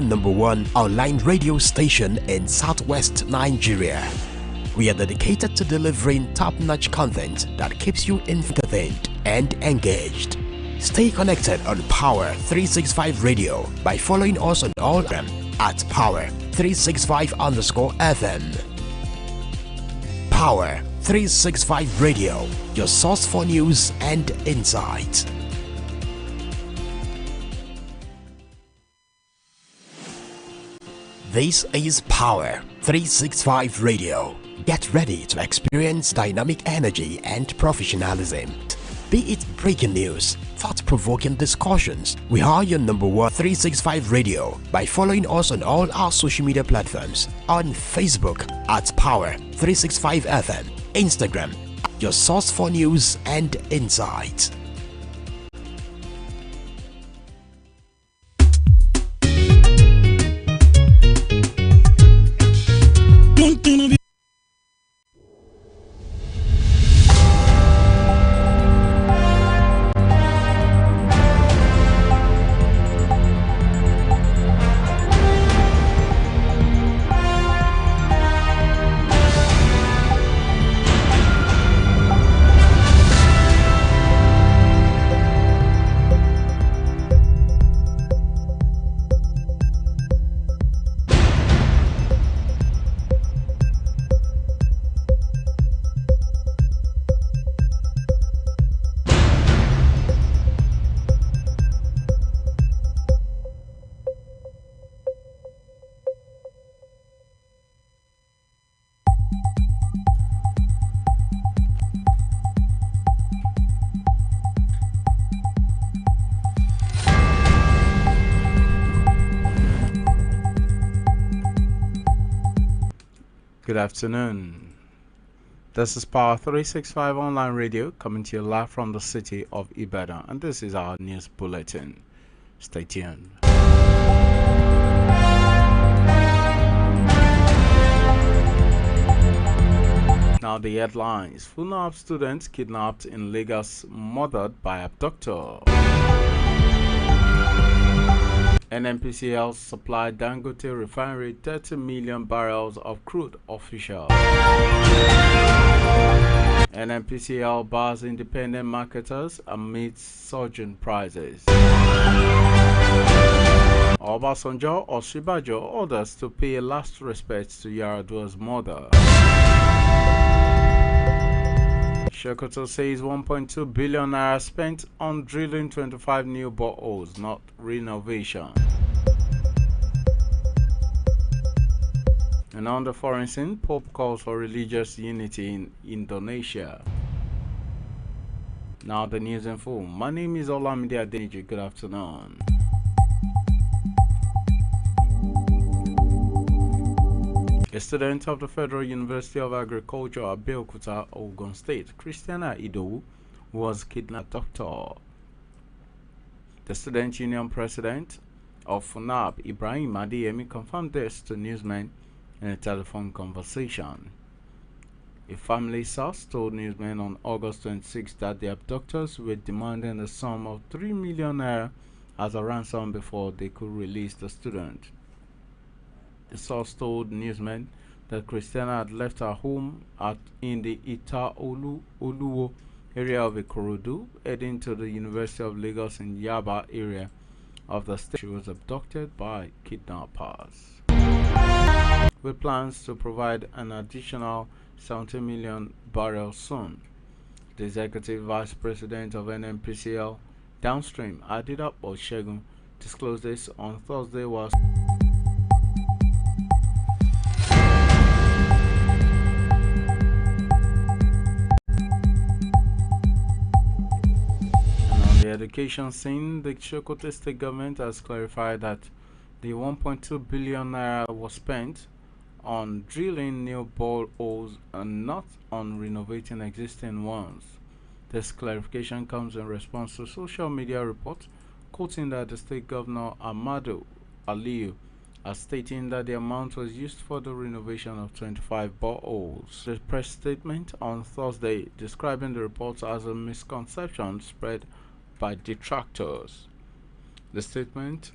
Number one online radio station in Southwest Nigeria. We are dedicated to delivering top-notch content that keeps you entertained and engaged. Stay connected on Power 365 Radio by following us on all at Power 365_FM. Power 365 Radio, your source for news and insight. This is Power 365 Radio. Get ready to experience dynamic energy and professionalism. Be it breaking news, thought-provoking discussions, we are your number one 365 Radio by following us on all our social media platforms. On Facebook at Power 365 FM, Instagram, your source for news and insight. Good afternoon. This is Power 365 Online Radio coming to you live from the city of Ibadan, and this is our news bulletin. Stay tuned. Now the headlines. FUNAB students kidnapped in Lagos, murdered by abductor. NNPCL supplied Dangote refinery 30 million barrels of crude official. NNPCL bars independent marketers amidst surging prices. Obasanjo Osibajo orders to pay last respects to Yar'Adua's mother. Sokoto says 1.2 billion naira spent on drilling 25 new boreholes, not renovation. And on the foreign scene, Pope calls for religious unity in Indonesia. Now the news in full. My name is Olamide Adeniji. Good afternoon. A student of the Federal University of Agriculture, Abeokuta, Ogun State, Christiana Idowu, was kidnapped. Doctor. The Student Union President of FUNAB, Ibrahim Adeyemi, confirmed this to newsmen in a telephone conversation. A family source told newsmen on August 26 that the abductors were demanding a sum of 3 million naira as a ransom before they could release the student. The source told newsmen that Christiana had left her home in the Oluwo area of Ikorodu, heading to the University of Lagos in Yaba area of the state. She was abducted by kidnappers, with plans to provide an additional 70 million barrels soon. The executive vice president of NNPCL Downstream, Adida Oshegun, disclosed this on Thursday while the education scene. The Sokoto state government has clarified that the 1.2 billion naira was spent on drilling new boreholes and not on renovating existing ones. This clarification comes in response to social media reports quoting that the state governor Amadu Aliyu as stating that the amount was used for the renovation of 25 boreholes. The press statement on Thursday describing the reports as a misconception spread by detractors. The statement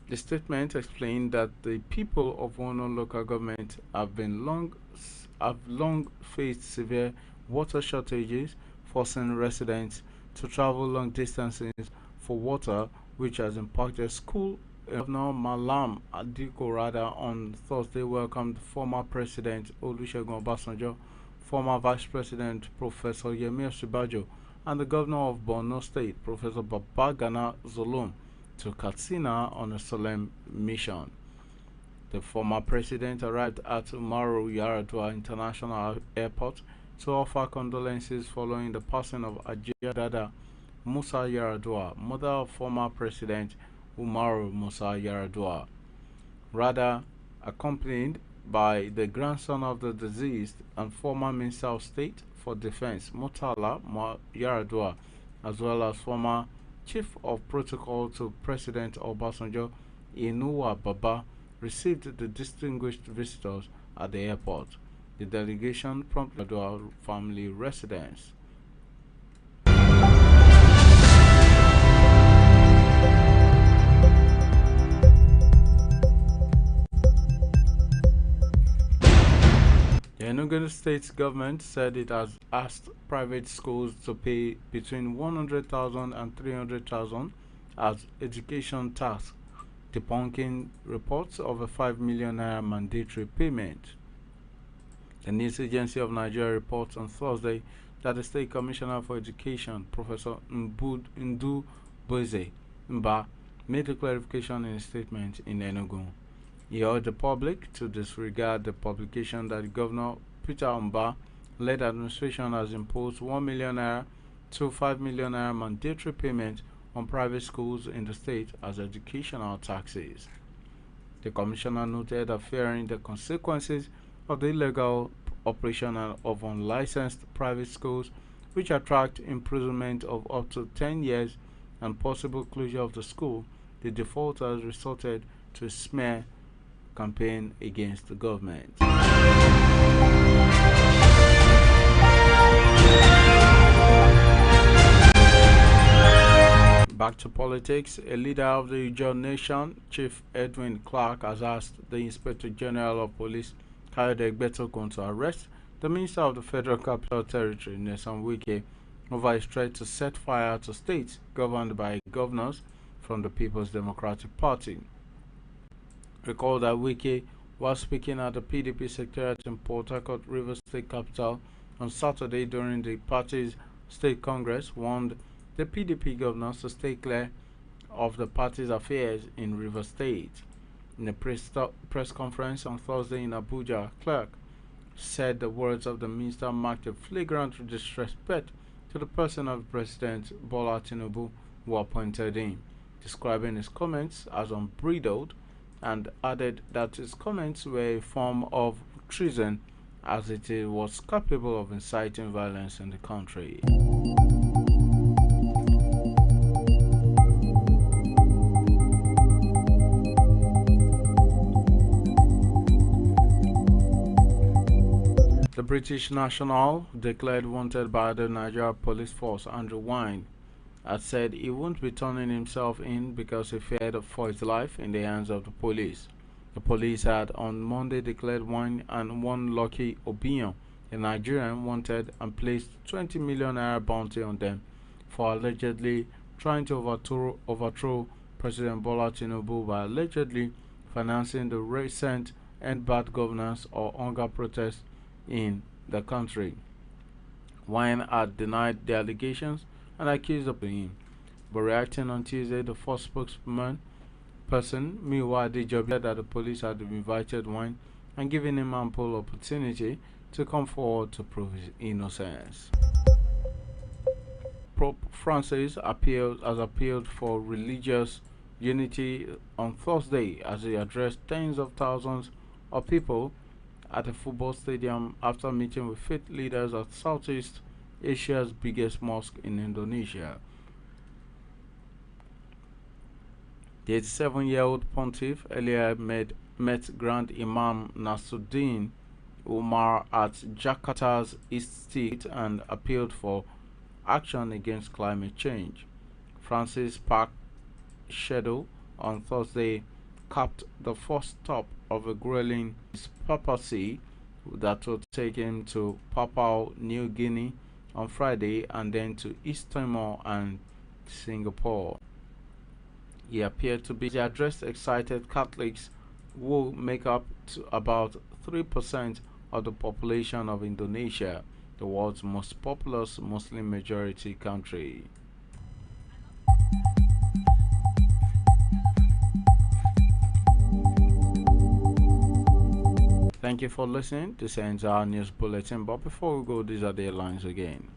The statement explained that the people of Wono local government have long faced severe water shortages, forcing residents to travel long distances for water, which has impacted school. Governor Malam Adikorada on Thursday welcomed former President Olusegun Obasanjo, former Vice President Professor Yemi Osinbajo, and the Governor of Borno State, Professor Babagana Zulum, to Katsina on a solemn mission. The former president arrived at Umaru Yar'Adua International Airport to offer condolences following the passing of Ajia Dada Musa Yar'Adua, mother of former President Umaru Musa Yar'Adua, rather accompanied by the grandson of the deceased and former Minister of State for Defense Murtala Yar'Adua, as well as former Chief of Protocol to President Obasanjo Inuwa Baba, received the distinguished visitors at the airport. The delegation promptly to our family residence. The Enugu State government said it has asked private schools to pay between 100,000 and 300,000 as education tax, debunking reports of a 5 million naira mandatory payment. The News Agency of Nigeria reports on Thursday that the State Commissioner for Education, Professor Ndu Boze Mba, made a clarification in a statement in Enugu. He urged the public to disregard the publication that Governor Peter Mba-led administration has imposed 1 million naira to 5 million naira mandatory payment on private schools in the state as educational taxes. The commissioner noted that fearing the consequences of the illegal operation of unlicensed private schools, which attract imprisonment of up to 10 years and possible closure of the school, the defaulters resorted to a smear campaign against the government. Back to politics, a leader of the Ijaw Nation, Chief Edwin Clark, has asked the Inspector General of Police, Kayode Egbetokun, to arrest the Minister of the Federal Capital Territory, Nyesom Wike, over his threat to set fire to states governed by governors from the People's Democratic Party. Recall that Wike, while speaking at the PDP Secretariat in Port Harcourt, Rivers State Capital, on Saturday during the party's State Congress, warned the PDP governors to stay clear of the party's affairs in Rivers State. In a press conference on Thursday in Abuja, Clark said the words of the minister marked a flagrant disrespect to the person of President Bola Tinubu, who appointed him, describing his comments as unbridled, and added that his comments were a form of treason as it was capable of inciting violence in the country. The British national, declared wanted by the Nigeria Police Force, Andrew Wine, had said he wouldn't be turning himself in because he feared for his life in the hands of the police. The police had on Monday declared Wine and one Lucky Obiyan, a Nigerian, wanted and placed 20 million naira bounty on them for allegedly trying to overthrow President Bola Tinubu by allegedly financing the recent End Bad Governance or hunger protests in the country. Wine had denied the allegations and accused of him, but reacting on Tuesday, the first spokesperson, Miwa Adejobi, said that the police had invited Wine and given him ample opportunity to come forward to prove his innocence. Pope Francis has appealed for religious unity on Thursday as he addressed tens of thousands of people at a football stadium after meeting with faith leaders at Southeast Asia's biggest mosque in Indonesia. The 87-year-old pontiff earlier met Grand Imam Nasruddin Umar at Jakarta's East State and appealed for action against climate change. Francis' packed schedule on Thursday capped the first stop of a grueling papacy that will take him to Papua New Guinea on Friday and then to East Timor and Singapore. He appeared to be addressed excited Catholics who make up to about 3% of the population of Indonesia, the world's most populous Muslim majority country. Thank you for listening. This ends our news bulletin, but before we go, these are the headlines again.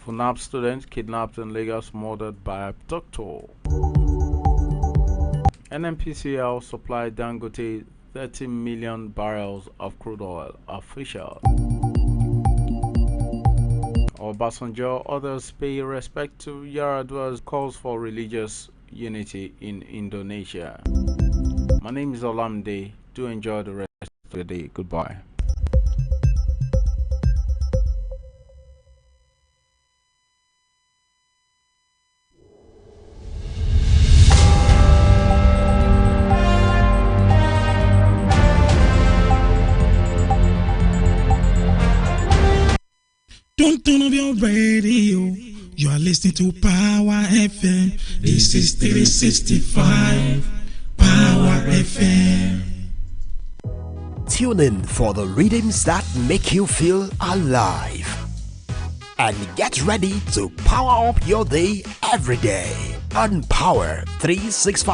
FUNAB student kidnapped in Lagos, murdered by abductor. NNPCL supplied Dangote 30 million barrels of crude oil. Official. Obasanjo, others pay respect to Yar'Adua's calls for religious unity in Indonesia. My name is Olamide. Do enjoy the rest of the day. Goodbye. Don't turn off your radio. You are listening to Power FM. This is 365 Power FM. Tune in for the rhythms that make you feel alive. And get ready to power up your day every day on Power 365.